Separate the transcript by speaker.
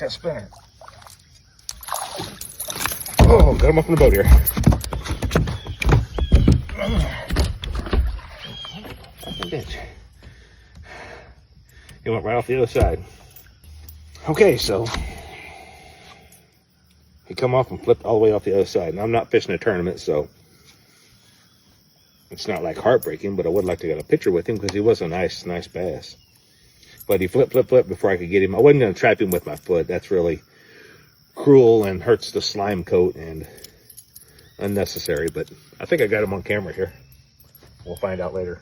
Speaker 1: likes that spinner. Oh, got him up in the boat here. He went right off the other side. Okay, so he come off and flipped all the way off the other side. And I'm not fishing a tournament, so it's not like heartbreaking, but I would like to get a picture with him because he was a nice bass. But he flipped before I could get him. I wasn't going to trap him with my foot. That's really cruel and hurts the slime coat and unnecessary. But I think I got him on camera here. We'll find out later.